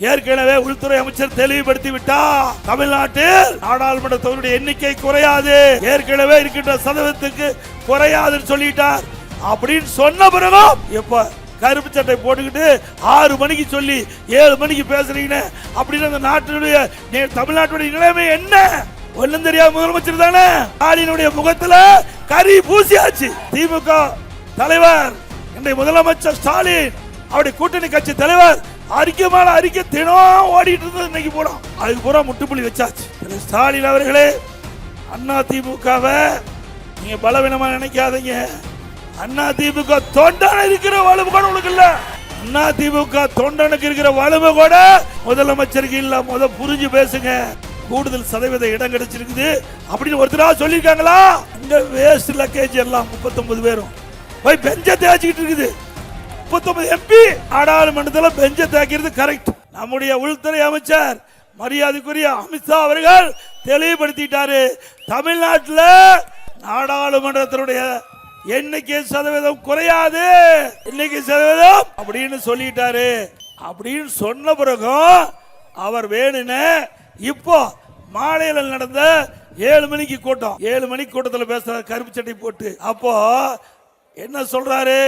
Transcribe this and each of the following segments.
ஏற்கனவே உள்துறை அமைச்சர் தெளிவுபடுத்தி விட்டார். தமிழ்நாட்டில் நாடாளுமன்ற தொகுதியுடைய எண்ணிக்கை குறையாது, ஏற்கனவே இருக்கின்ற சதவீதத்துக்கு குறையாதுன்னு சொல்லிட்டார். அப்படின்னு சொன்ன பிறகும் இப்ப கருப்பு சட்டை போட்டுக்கிட்டு 6 மணிக்கு சொல்லி 7 மணிக்கு பேசுறீங்க. அப்படின்னு அந்த நாட்டினுடைய தமிழ்நாட்டுடைய நிலைமை என்ன? ஒன்னும் தெரியாத முதலமைச்சர் தானே. ஸ்டாலினுடைய முகத்துல கரி பூசியாச்சு. திமுக தலைவர் இன்றைய முதலமைச்சர் ஸ்டாலின், அவருடைய கூட்டணி கட்சி தலைவர் அறிக்கை மேல அறிக்கை தினம் ஓடிட்டு இருந்தது. இன்னைக்கு போறோம் அதுக்கு பூரா முட்டுப்புள்ளி வச்சாச்சு. ஸ்டாலின் அவர்களே, அண்ணா திமுகவை நீங்க பலவீனமா நினைக்காதீங்க. அண்ணா திமுக தொண்டன இருக்கிற வலுவு கூட உங்களுக்கு இல்ல. அண்ணா திமுக தொண்டனுக்கு இருக்கிற வலுவு கூட முதலமைச்சருக்கு இல்ல. புரிஞ்சு பேசுங்க. கூடுதல் சதவீத இடம் கிடைச்சிருக்குது அப்படின்னு ஒருத்தரா சொல்லிருக்காங்களா? இந்த வேஸ்ட் லக்கேஜ் எல்லாம் 39 பேரும் போய் பெஞ்ச தேய்ச்சிக்கிட்டு இருக்குது. 39 எம்பி நாடாளுமன்றத்தில் பெஞ்ச தேய்க்கிறது கரெக்ட். நம்முடைய உள்துறை அமைச்சர் மரியாதைக்குரிய அமித்ஷா அவர்கள் தெளிவுபடுத்திட்டாரு. தமிழ்நாட்டில் நாடாளுமன்றத்தினுடைய எண்ணிக்கை சதவீதம் குறையாது, எண்ணிக்கை சதவீதம் அப்படின்னு சொல்லிட்டாரு. அப்படின்னு சொன்ன பிறகும் அவர் வேணுன்னு இப்போ மாலையில் நடந்த 7 மணிக்கு கூட்டம், 7 மணிக்கு கூட்டத்தில் பேசுறாரு கருப்பு சட்டை போட்டு. அப்போ என்ன சொல்றாரு?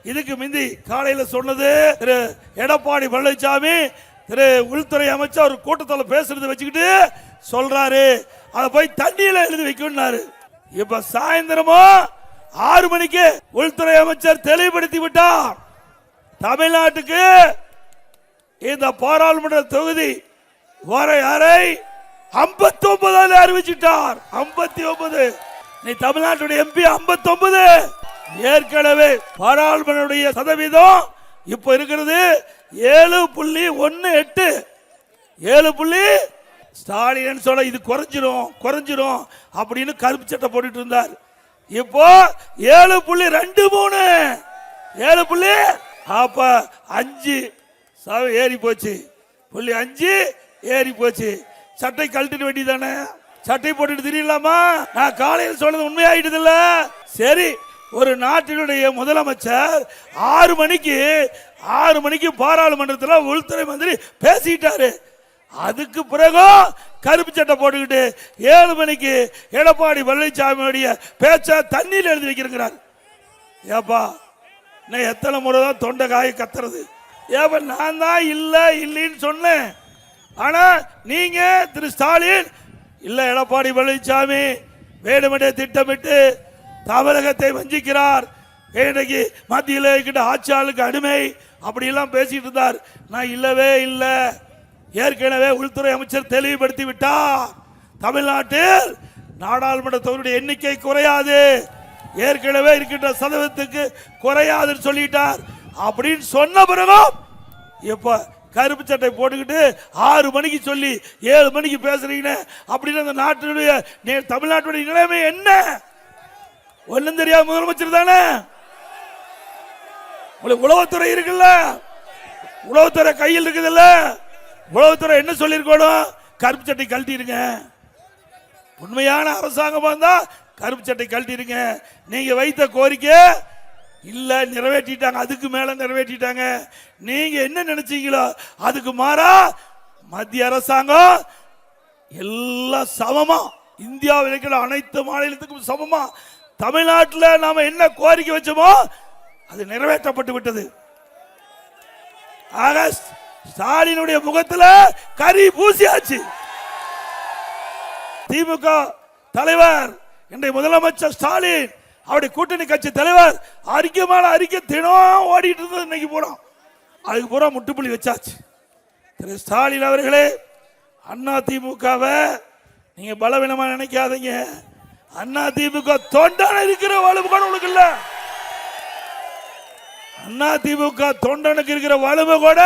இதுக்கு முந்தி காலையில சொன்னது திரு எடப்பாடி பழனிசாமி திரு உள்துறை அமைச்சர் ஒரு கூட்டத்தில் பேசுறது வச்சுக்கிட்டு சொல்றாரு அதை போய் தண்ணியில எழுதி வைக்கணும்னாரு. இப்ப சாயந்தரமும் 6 மணிக்கு உள்துறை அமைச்சர் தெளிவுபடுத்தி விட்டார். தமிழ்நாட்டுக்கு இந்த பாராளுமன்ற தொகுதி வரை 59 அறிவிச்சிட்டார். 59. நீ தமிழ்நாட்டுடைய எம்பி 59. ஏற்கனவே பாராளுமன்ற சதவீதம் இப்ப இருக்கிறது 7.18. 7. ஸ்டாலின் சொல்ல இது குறைஞ்சிரும் அப்படின்னு கருப்பு சட்டை போட்டுட்டு இருந்தார். இப்போ 7.23. 7. அப்ப 5 ஏறி போச்சு. 5 ஏறி போச்சு. சட்டை கழட்டிட வேண்டியதானே? சட்டை போட்டுட்டு தெரியலாமா? நான் காலையில் சொன்னது உண்மையாயிட்டது இல்ல. சரி, ஒரு நாட்டினுடைய முதலமைச்சர் 6 மணிக்கு பாராளுமன்றத்தில் உள்துறை மந்திரி பேசிட்டாரு. அதுக்கு பிறகு கருப்பு சட்டை போட்டுக்கிட்டு 7 மணிக்கு எடப்பாடி பழனிசாமியுடைய பேச்ச தண்ணியில் எழுதி வைக்கிறார். ஏப்பா, நான் எத்தனை முறை தான் தொண்டை காய கத்துறது? ஏப்பா, நான் தான் இல்லைன்னு சொன்னேன். ஆனா நீங்க திரு ஸ்டாலின் இல்ல, எடப்பாடி பழனிசாமி வேணுமென்றே திட்டமிட்டு தமிழகத்தை வஞ்சிக்கிறார், இன்னைக்கு மத்தியில் இருக்கின்ற ஆட்சியாளருக்கு அடிமை அப்படியெல்லாம் பேசிட்டு இருந்தார். நான் இல்லவே இல்லை. ஏற்கனவே உள்துறை அமைச்சர் தெளிவுபடுத்தி விட்டார். தமிழ்நாட்டில் நாடாளுமன்ற தொகுதியுடைய எண்ணிக்கை குறையாது, ஏற்கனவே இருக்கின்ற சதவீதத்துக்கு குறையாதுன்னு சொல்லிட்டார். அப்படின்னு சொன்ன பிறகும் இப்ப கருப்பு சட்டை போட்டுக்கிட்டு 6 மணிக்கு சொல்லி 7 மணிக்கு பேசுறீங்க. அப்படின்னு அந்த நாட்டினுடைய தமிழ்நாட்டுடைய நிலைமை என்ன? ஒன்னும் தெரியாத முதலமைச்சர் தானே. உங்களுக்கு உளவுத்துறை இருக்குல்ல, உளவுத்துறை கையில் இருக்குதுல்ல. உளவுத்துறை என்ன சொல்லிருக்கணும்? கருப்பு சட்டை கழட்டிருங்க. உண்மையான அரசாங்கமா இருந்தா கருப்பு சட்டை கழட்டிருங்க. நீங்க வைத்த கோரிக்கை இல்ல, நிறைவேற்றிட்டாங்க, அதுக்கு மேல நிறைவேற்றிட்டாங்க. நீங்க என்ன நினைச்சீங்களோ அதுக்கு மாறா மத்திய அரசாங்கம் எல்லாம் சமமா, இந்தியாவில் இருக்கிற அனைத்து மாநிலத்துக்கும் சமமா தமிழ்நாட்டில் நாம என்ன கோரிக்கை வச்சோமோ அது நிறைவேற்றப்பட்டு விட்டது. ஸ்டாலினுடைய முகத்துல கரி பூசியாச்சு. திமுக தலைவர் இன்றைய முதலமைச்சர் ஸ்டாலின், அவருடைய கூட்டணி கட்சி தலைவர் அறிக்கை மேல அறிக்கை தினம் ஓடிட்டு இருந்தது. இன்னைக்கு போறோம் அதுக்கு பூரா முட்டுப்புள்ளி வச்சாச்சு. திரு ஸ்டாலின் அவர்களே, அண்ணா திமுகவை நீங்க பலவீனமா நினைக்காதீங்க. அண்ணா திமுக தொண்டன இருக்கிற வலுவு கூட உங்களுக்கு இல்ல. அண்ணா திமுக தொண்டனுக்கு இருக்கிற வலுவு கூட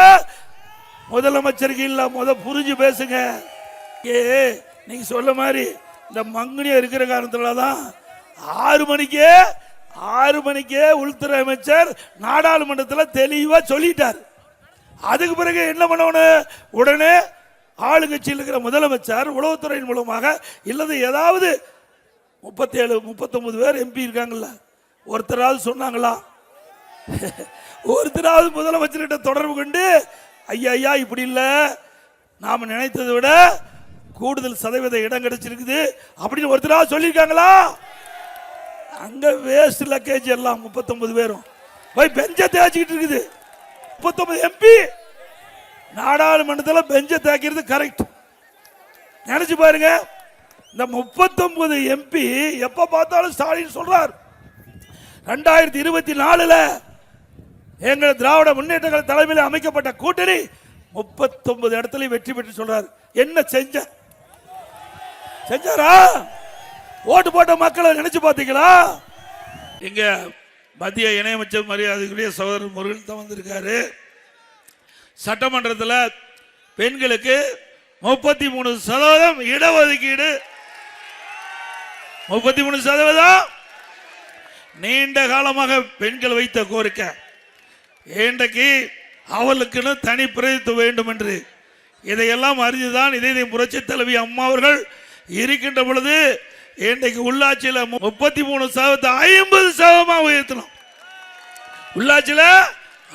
முதலமைச்சருக்கு இல்ல. புரிஞ்சு பேசுங்க. நீங்க சொல்ல மாதிரி இந்த மங்குனியா இருக்கிற காரணத்துலதான் 6 மணிக்கே உள்துறை அமைச்சர் நாடாளுமன்றத்தில் தெளிவா சொல்லிட்டார். அதுக்கு பிறகு என்ன பண்ணணும்? உடனே ஆளுங்கட்சியில் இருக்கிற முதலமைச்சர் உளவுத்துறையின் மூலமாக இல்லது ஏதாவது 37-39 பேர் எம்பி இருக்காங்கல்ல, ஒருத்தராவது சொன்னாங்களா? ஒருத்தராவது முதலமைச்சர்கிட்ட தொடர்பு கொண்டு ஐயா இப்படி இல்லை, நாம் நினைத்ததை விட கூடுதல் சதவீத இடம் கிடைச்சிருக்குது அப்படின்னு ஒருத்தரா சொல்லியிருக்காங்களா? அங்க வேஸ்ட் லக்கேஜ் எல்லாம் 39 பேரும் போய் பெஞ்சை தேய்ச்சிக்கிட்டு இருக்குது. 39 எம்பி நாடாளுமன்றத்தில் பெஞ்சை தேய்க்கிறது கரெக்ட். நினைச்சு பாருங்க, இந்த 39 எம்பி எப்ப பார்த்தாலும் ஸ்டாலின் சொல்றார் 2024 எங்கள் திராவிட முன்னேற்ற கழக தலைமையில் அமைக்கப்பட்ட கூட்டணி 39 இடத்துல வெற்றி பெற்று சொல்றாரு. என்ன செஞ்சாரா? ஓட்டு போட்ட மக்களை நினைச்சு பார்த்தீங்களா? இங்க மத்திய இணையமைச்சர் மரியாதைக்குரிய சகோதரர் முருகன் தான் வந்திருக்காரு. சட்டமன்றத்தில் பெண்களுக்கு 33% இடஒதுக்கீடு. 33% நீண்ட காலமாக பெண்கள் வைத்த கோரிக்கை. இன்றைக்கு அவளுக்குன்னு தனி பிரதித்துவம் வேண்டும் என்று இதையெல்லாம் அறிந்துதான் இதை புரட்சி தலைவி அம்மா அவர்கள் இருக்கின்ற பொழுது இன்றைக்கு உள்ளாட்சியில் 33% 50% உயர்த்தணும். உள்ளாட்சியில்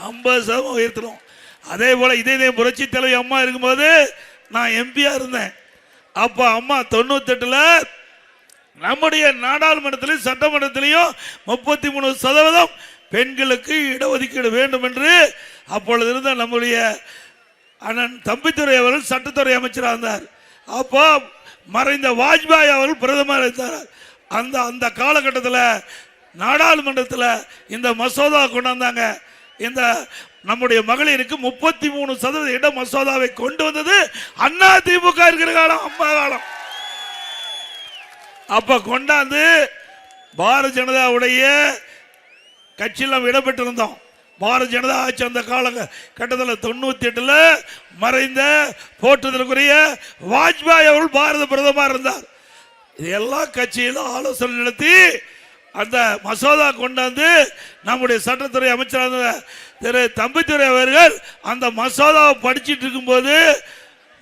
50% உயர்த்தணும். அதே போல இதை புரட்சி தலைவி அம்மா இருக்கும்போது நான் எம்பியா இருந்தேன். அப்ப அம்மா 98 நம்முடைய நாடாளுமன்றத்திலும் சட்டமன்றத்திலையும் 33% பெண்களுக்கு இடஒதுக்கீடு வேண்டும் என்று அப்பொழுது இருந்த நம்முடைய அண்ணன் தம்பித்துறை அவர்கள் சட்டத்துறை அமைச்சராக இருந்தார். அப்போ மறைந்த வாஜ்பாய் அவர்கள் பிரதமர் இருந்தார். அந்த காலகட்டத்தில் நாடாளுமன்றத்தில் இந்த மசோதா கொண்டு வந்தாங்க. இந்த நம்முடைய மகளிருக்கு 33% இட மசோதாவை கொண்டு வந்தது அண்ணா திமுக இருக்கிற காலம், அம்மா காலம். அப்ப கொண்டாந்து பாரதிய ஜனதாவுடைய கட்சியில் இடம்பெற்றிருந்தோம். பாரதிய ஜனதா ஆட்சி அந்த காலகட்டத்தில் 98 மறைந்த போற்றுதலுக்குரிய வாஜ்பாய் அவர்கள் பாரத பிரதமர் இருந்தார். இது எல்லா கட்சியிலும் ஆலோசனை நடத்தி அந்த மசோதா கொண்டாந்து நம்முடைய சட்டத்துறை அமைச்சராக திரு தம்பித்துறை அவர்கள் அந்த மசோதாவை படிச்சுட்டு இருக்கும்போது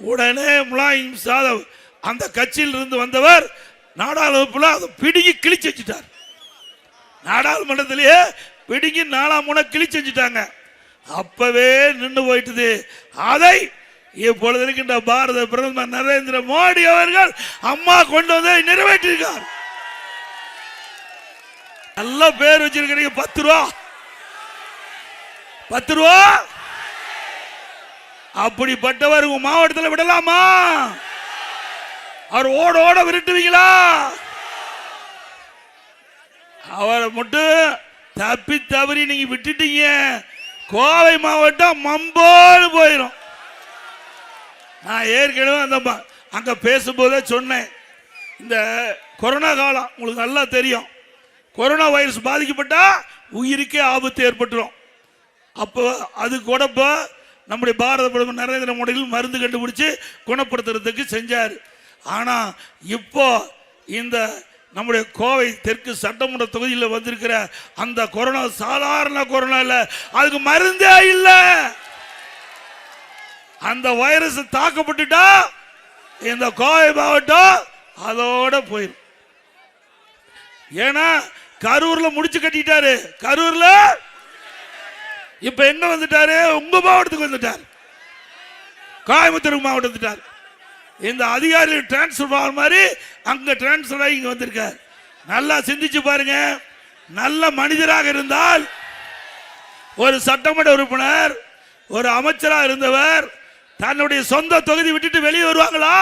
உடனே முலாயம் யாதவ் அந்த கட்சியில் இருந்து வந்தவர் நாடாளுமன்றத்தில் அதை பிடுங்கி கிழிச்சு வச்சுட்டார். நாடாளுமன்றத்திலேயே பிடுங்கி 4 முனை கிழிச்சு வச்சுட்டாங்க. அப்பவே நின்று போயிட்டது. அதை இப்பொழுது இருக்கின்ற பாரத பிரதமர் நரேந்திர மோடி அவர்கள் அம்மா கொண்டு வந்து நிறைவேற்றிருக்கார். நல்ல பேர் வச்சிருக்கிறீங்க. 10 ரூபா அப்படிப்பட்டவர் உங்க மாவட்டத்தில் விடலாமா? அவர் ஓட விரட்டுவீங்களா? அவரை மட்டும் தப்பி தவறி நீங்க விட்டுட்டீங்க, கோவை மாவட்டம் மம்போடு போயிடும். நான் ஏற்கனவே அங்க பேசும்போதே சொன்னேன், இந்த கொரோனா காலம் உங்களுக்கு நல்லா தெரியும். கொரோனா வைரஸ் பாதிக்கப்பட்டா உயிருக்கே ஆபத்து ஏற்பட்டுரும். அப்போ அது கூட நம்முடைய பாரத பிரதமர் நரேந்திர மோடி மருந்து கண்டுபிடிச்சு குணப்படுத்துறதுக்கு செஞ்சார். ஆனா இப்போ இந்த நம்முடைய கோவை தெற்கு சட்டமன்ற தொகுதியில் வந்திருக்கிற அந்த கொரோனா சாதாரண கொரோனா இல்ல, அதுக்கு மருந்தே இல்ல. அந்த வைரஸ் தாக்கப்பட்டுட்டா இந்த கோவை மாவட்டம் அதோட போயிடும். ஏன்னா கரூர்ல முடிச்சு கட்டிட்டாரு. கரூர்ல இப்ப எங்க வந்துட்டாரு? உங்க மாவட்டத்துக்கு வந்துட்டார், கோயம்புத்தூர் மாவட்டம் வந்துட்டார். இந்த அதிகாரிகள் டிரான்ஸ்பர் மாதிரி அங்க டிரான்ஸ்பர் ஆகி இங்க வந்திருக்கார். நல்லா சிந்திச்சு பாருங்க. நல்ல மனிதராக இருந்தால் ஒரு சட்டமன்ற உறுப்பினர், ஒரு அமைச்சராக இருந்தவர் தன்னுடைய சொந்த தொகுதி விட்டுட்டு வெளியே வருவாங்களா?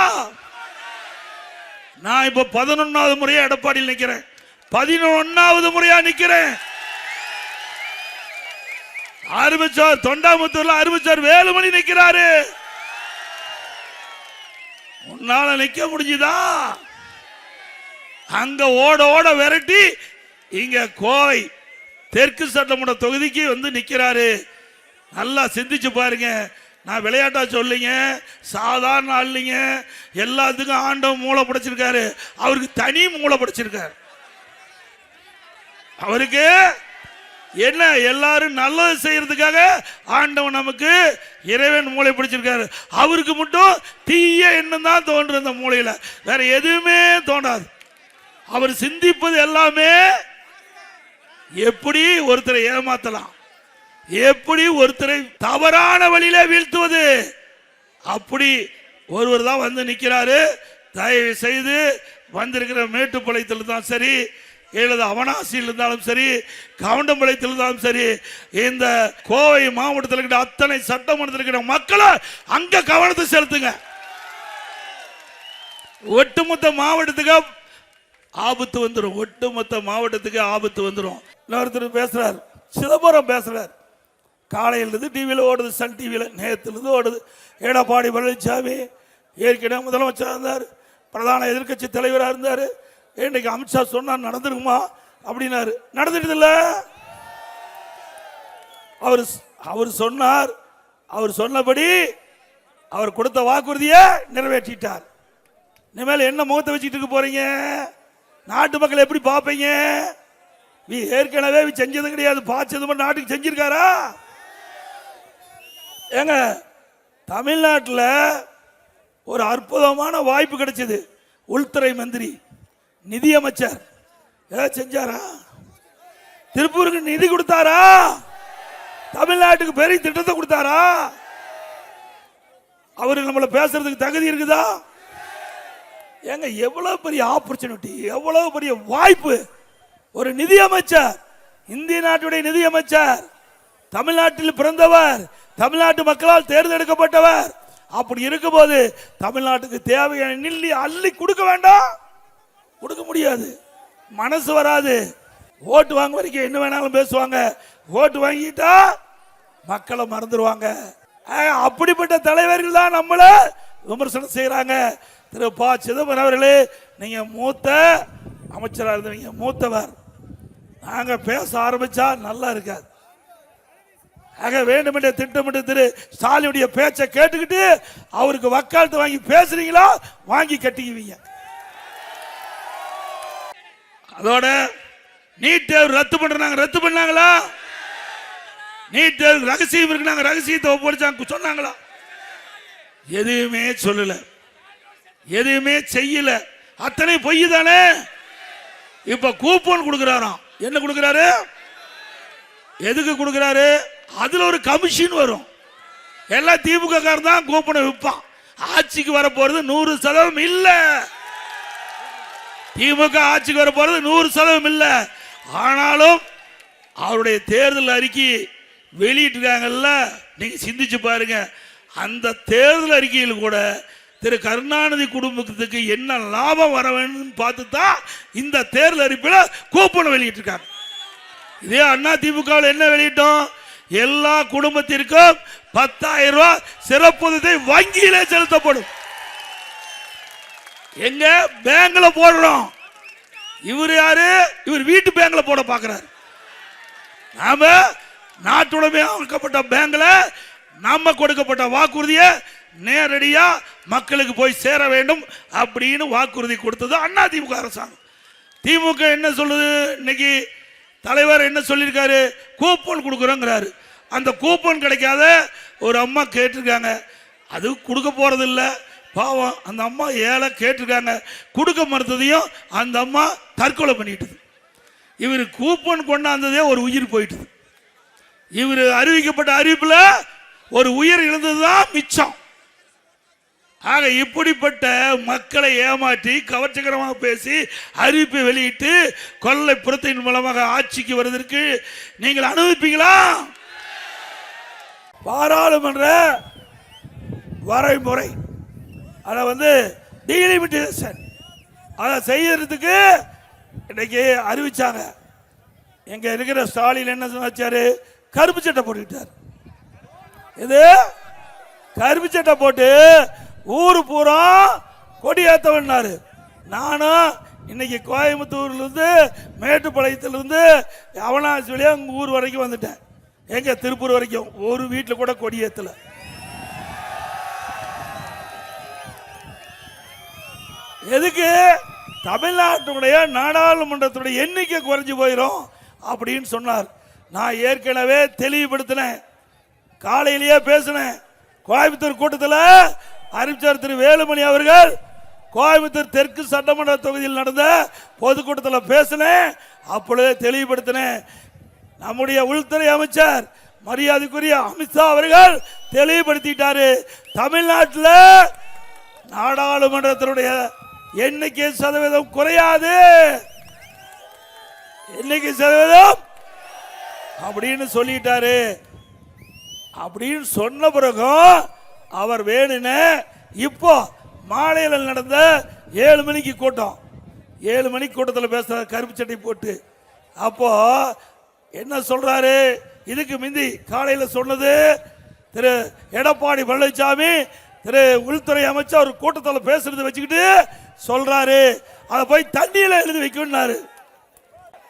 நான் இப்ப 11வது முறையா எடப்பாடியில் நிக்கிறேன், 11வது முறையா நிக்கிறேன். ஆரம்பிச்சார் தொண்டாமுத்தூர்ல ஆரம்பிச்சார் வேலுமணி நிக்கிறாரு. உன்னால நிக்க முடிஞ்சுதா? அங்க ஓட விரட்டி இங்க கோவை தெற்கு சட்டமன்ற தொகுதிக்கு வந்து நிக்கிறாரு. நல்லா சிந்திச்சு பாருங்க. நான் விளையாட்டா சொல்லிங்க, சாதாரண ஆள்லிங்க. எல்லாத்துக்கும் ஆண்டவன் மூளை படைச்சிருக்காரு, அவருக்கு தனி மூளை படைச்சிருக்காரு. அவருக்கு என்ன, எல்லாரும் நல்லது செய்யறதுக்காக ஆண்டவன் நமக்கு இறைவன் மூளை பிடிச்சிருக்காரு. அவருக்கு மட்டும் தீய எண்ணம் தான் தோன்று. அந்த மூளையில வேற எதுவுமே தோன்றாது. அவர் சிந்திப்பது எல்லாமே எப்படி ஒருத்தரை ஏமாத்தலாம், எப்படி ஒருத்தரை தவறான வழியில வீழ்த்துவது? அப்படி ஒருவர் தான் வந்து நிற்கிறாரு. தயவு செய்து வந்திருக்கிற மேட்டுப்பாளையத்தில் தான் சரி, இல்லது அவனாசியில் இருந்தாலும் சரி, கவுண்டம்பாளையத்தில் இருந்தாலும் சரி, இந்த கோவை மாவட்டத்தில் இருக்கிற அத்தனை சட்டமன்றத்தில் இருக்கிற மக்களை அங்க கவனத்தை செலுத்துங்க. ஒட்டுமொத்த மாவட்டத்துக்கு ஆபத்து வந்துடும். ஒட்டுமொத்த மாவட்டத்துக்கு ஆபத்து வந்துடும். இன்னொருத்தர் பேசுறார், சிதம்பரம் பேசுறார். காலையிலிருந்து டிவியில் ஓடுது, சன் டிவியில் நேரத்திலிருந்து ஓடுது. எடப்பாடி பழனிசாமி ஏற்கனவே முதலமைச்சராக இருந்தார், பிரதான எதிர்கட்சி தலைவராக இருந்தார். இன்னைக்கு அமித்ஷா சொன்னார் நடந்துருக்குமா அப்படின்னாரு. நடந்துட்டு இல்ல. அவர் சொன்னார், அவர் சொன்னபடி அவர் கொடுத்த வாக்குறுதியை நிறைவேற்றிட்டார். இனிமேல் என்ன முகத்தை வச்சுட்டு இருக்க போறீங்க? நாட்டு மக்கள் எப்படி பார்ப்பீங்க? ஏற்கனவே செஞ்சது கிடையாது, பாச்சது நாட்டுக்கு செஞ்சிருக்காரா? ஏங்க, தமிழ்நாட்டில் ஒரு அற்புதமான வாய்ப்பு கிடைச்சது. உள்துறை மந்திரி, நிதியமைச்சர் ஏதாவது செஞ்சாரா? திருப்பூருக்கு நிதி கொடுத்தாரா? தமிழ்நாட்டுக்கு பெரிய திட்டத்தை கொடுத்தாரா? அவரு நம்மள பேசுறதுக்கு தகுதி இருக்குதா? ஏங்க, எவ்வளவு பெரிய ஆப்பர்ச்சுனிட்டி, எவ்வளவு பெரிய வாய்ப்பு! ஒரு நிதியமைச்சர், இந்திய நாட்டுடைய நிதியமைச்சர், தமிழ்நாட்டில் பிறந்தவர், தமிழ்நாட்டு மக்களால் தேர்ந்தெடுக்கப்பட்டவர். அப்படி இருக்கும்போது தமிழ்நாட்டுக்கு தேவையான நிதி அள்ளி கொடுக்க வேண்டாம்? கொடுக்க முடியாது, மனசு வராது. ஓட்டு வாங்க வரைக்கும் என்ன வேணாலும் பேசுவாங்க. ஓட்டு வாங்கிட்டா மக்களை மறந்துடுவாங்க. அப்படிப்பட்ட தலைவர்கள் தான் நம்மள விமர்சனம் செய்யறாங்க. திரு ப. சிதம்பரம் அவர்களே, நீங்க மூத்த அமைச்சராக இருந்தீங்க, மூத்தவர். நாங்க பேச ஆரம்பிச்சா நல்லா இருக்காது. ஆக வேண்டுமென்ற திட்டமிட்டு திரு ஸ்டாலினுடைய பேச்சை கேட்டுக்கிட்டு அவருக்கு வக்காலத்து வாங்கி பேசுறீங்களா? வாங்கி கட்டிக்குவீங்க. அதோட நீட் தேர்வு ரத்து பண்றாங்க, ரத்து பண்ணாங்களா? நீட் தேர்வு ரகசியம் இருக்கு, நாங்க ரகசியத்தை ஒப்படைச்சாங்க சொன்னாங்களா? எதுவுமே சொல்லல, எதுவுமே செய்யல. அத்தனை பொய் தானே. இப்ப கூப்பன் கொடுக்கிறாராம். என்ன கொடுக்கிறாரு? எதுக்கு கொடுக்கிறாரு? அதுல ஒரு கமிஷன் வரும். எல்லாம் திமுக காரன் தான் கூப்பனை விற்பான். ஆட்சிக்கு வர போறது 100% இல்ல. திமுக ஆட்சிக்கு வர போறது 100% இல்ல. ஆனாலும் அவருடைய தேர்தல் அறிக்கை வெளியிட்டிருக்காங்கல்ல, நீங்க சிந்திச்சு பாருங்க. அந்த தேர்தல் அறிக்கையில் கூட திரு கருணாநிதி குடும்பத்துக்கு என்ன லாபம் வர வேண்டும் பார்த்து தான் இந்த தேர்தல் அறிக்கையில் கூப்பன் வெளியிட்டிருக்காங்க. இதே அண்ணா திமுக என்ன வெளியிட்டோம்? எல்லா குடும்பத்திற்கும் 10,000 ரூபாய் சிறப்பு வங்கியிலே செலுத்தப்படும். எங்க பேங்க்ல போடுறோம். இவர் யாரு? இவர் வீட்டு பேங்க்ல போட பாக்குறாரு. நாம நாட்டுடைமையாக்கப்பட்ட பேங்க்ல நம்ம கொடுக்கப்பட்ட வாக்குறுதியை நேரடியா மக்களுக்கு போய் சேர வேண்டும் அப்படின்னு வாக்குறுதி கொடுத்தது அண்ணா திமுக அரசாங்கம். திமுக என்ன சொல்லுது? இன்னைக்கு தலைவர் என்ன சொல்லியிருக்காரு? கூப்பன் கொடுக்குறோங்கிறாரு. அந்த கூப்பன் கிடைக்காத ஒரு அம்மா கேட்டிருக்காங்க, அது கொடுக்க போறது இல்லை. பாவம், அந்த அம்மா ஏழை கேட்டிருக்காங்க, கொடுக்க மறுத்ததையும் அந்த அம்மா தற்கொலை பண்ணிட்டுது. இவர் கூப்பன் கொண்டாந்ததே ஒரு உயிர் போயிட்டுது. இவர் அறிவிக்கப்பட்ட அறிவிப்புல ஒரு உயிர் இழந்ததுதான் மிச்சம். ஆக இப்படிப்பட்ட மக்களை ஏமாற்றி கவர்ச்சிகரமாக பேசி அறிவிப்பை வெளியிட்டு கொள்ளை புறத்தின் மூலமாக ஆட்சிக்கு வருவதற்கு நீங்கள் அனுமதிப்பீங்களா? பாராளுமன்ற வரைமுறை அதை டீலிமிட்டேஷன் அதை செய்யறதுக்கு இன்னைக்கு அறிவிச்சாங்க. எங்க இருக்கிற ஸ்டாலின் என்ன சொன்னாரு? கருப்பு சட்டை போட்டுட்டார். இது கருப்பு சட்டை போட்டு ஊரு பூரா கொடியேற்றவன்னாரு. நானும் இன்னைக்கு கோயம்புத்தூர்ல இருந்து மேட்டுப்பாளையத்துல இருந்து அவனாசி வழியா ஊர் வரைக்கும் வந்துட்டேன். எங்க திருப்பூர் வரைக்கும் ஒரு வீட்டுல கூட கொடியேற்றல. எதுக்கு? தமிழ்நாட்டுடைய நாடாளுமன்றத்துடைய எண்ணிக்கை குறைஞ்சு போயிடும் அப்படின்னு சொன்னார். நான் ஏற்கனவே தெளிவுபடுத்தினேன், காலையிலேயே பேசினேன். கோயம்புத்தூர் கூட்டத்தில் அறிவிச்சார் திரு வேலுமணி அவர்கள். கோயம்புத்தூர் தெற்கு சட்டமன்ற தொகுதியில் நடந்த பொதுக்கூட்டத்தில் பேசினேன். அப்பொழுதே தெளிவுபடுத்தினேன். நம்முடைய உள்துறை அமைச்சர் மரியாதைக்குரிய அமித்ஷா அவர்கள் தெளிவுபடுத்திட்டாரு. தமிழ்நாட்டில் நாடாளுமன்றத்தினுடைய எண்ணிக்கை சதவீதம் குறையாது, எண்ணிக்கை சதவீதம் அப்படின்னு சொல்லிட்டாரு. அப்படின்னு சொன்ன பிறகும் அவர் வேணுன்னு இப்போ மாலையில் நடந்த 7 மணிக்கு கூட்டம், 7 மணிக்கு கூட்டத்தில் பேசுறாரு கருப்பு சட்டை போட்டு. அப்போ என்ன சொல்றாரு? இதுக்கு முந்தி காலையில் சொன்னது திரு எடப்பாடி பழனிசாமி திரு உள்துறை அமைச்சர் ஒரு கூட்டத்தில் பேசுறது வச்சுக்கிட்டு சொல்றாரு அதை போய் தண்ணியில் எழுதி வைக்கணும்னாரு.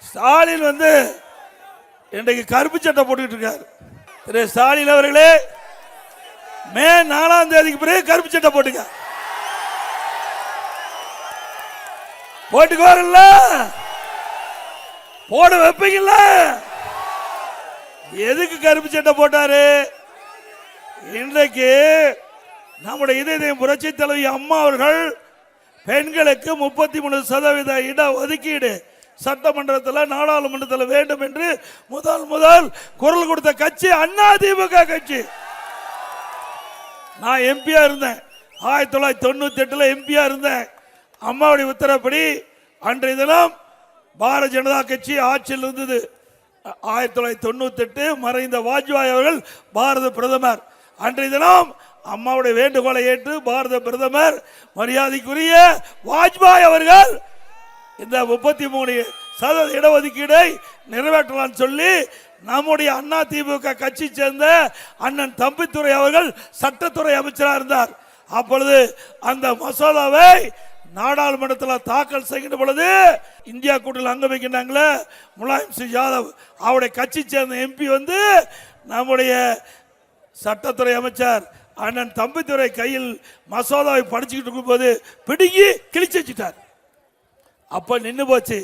ஸ்டாலின் வந்து இன்றைக்கு கருப்பு சட்டை போட்டுக்கிட்டு இருக்காரு. திரு ஸ்டாலின் அவர்களே, மே 4ஆம் தேதிக்கு பிறகு கருப்பு சட்டை போட்டுக்க, போட்டுக்குவாருல்ல, போட வைப்பீங்கல்ல. எதுக்கு கருப்பு சட்டை போட்டாரு? இன்றைக்கு நம்முடைய இதயம் புரட்சி தலைவி அம்மா அவர்கள் பெண்களுக்கு 33% இட ஒதுக்கீடு சட்டமன்றத்தில் நாடாளுமன்றத்தில் வேண்டும் என்று முதல் குரல் கொடுத்த கட்சி அதிமுக கட்சி. நான் எம்பியா இருந்தேன், 1998 எம்பியா இருந்தேன். அம்மாவுடைய உத்தரப்படி அன்றைய தினம் பாரதிய ஜனதா கட்சி ஆட்சியில் இருந்தது. 1998 மறைந்த வாஜ்பாய் அவர்கள் பாரத பிரதமர். அன்றைய தினம் அம்மாவுடைய வேண்டுகோளை ஏற்று பாரத பிரதமர் மரியாதைக்குரிய வாஜ்பாய் அவர்கள் இந்த 33% இடஒதுக்கீடை நிறைவேற்றலாம் சொல்லி நம்முடைய அதிமுக கட்சி சேர்ந்த அண்ணன் தம்பித்துரை அவர்கள் சட்டத்துறை அமைச்சராக இருந்தார். அப்பொழுது அந்த மசோதாவை நாடாளுமன்றத்தில் தாக்கல் செய்கின்ற பொழுது இந்தியா கூட்டணியில் அங்க வைக்கிறாங்களே முலாயம் சிங் யாதவ் அவருடைய கட்சி சேர்ந்த எம்பி வந்து நம்முடைய சட்டத்துறை அமைச்சர் அண்ணன் தம்பித்துரை கையில் மசோதாவை படிச்சுக்கிட்டு இருக்கும்போது பிடுங்கி கிழிச்சு வச்சுட்டார். அப்ப நின்று போச்சு.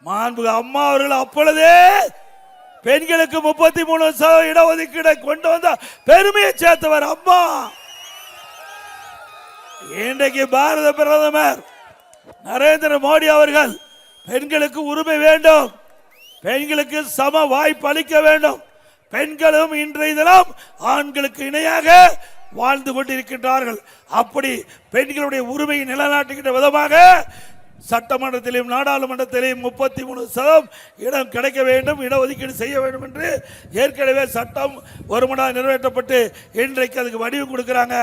மாண்புக அம்மா அவர்கள் அப்பொழுதே பெண்களுக்கு 33% இடஒதுக்கீடை கொண்டு வந்த பெருமையை சேர்த்தவர் அம்மா. இன்றைக்கு பாரத பிரதமர் நரேந்திர மோடி அவர்கள் பெண்களுக்கு உரிமை வேண்டும், பெண்களுக்கு சம வாய்ப்பு அளிக்க வேண்டும், பெண்களும் இன்றைய தினம் ஆண்களுக்கு இணையாக வாழ்ந்து கொண்டிருக்கின்றார்கள். அப்படி பெண்களுடைய உரிமையை நிலைநாட்டுகின்ற விதமாக சட்டமன்றத்திலும் நாடாளுமன்றத்திலும் 33% இடம் கிடைக்க வேண்டும், இடஒதுக்கீடு செய்ய வேண்டும் என்று ஏற்கனவே சட்டம் ஒருமனதாக நிறைவேற்றப்பட்டு இன்றைக்கு அதுக்கு வடிவம் கொடுக்கிறாங்க.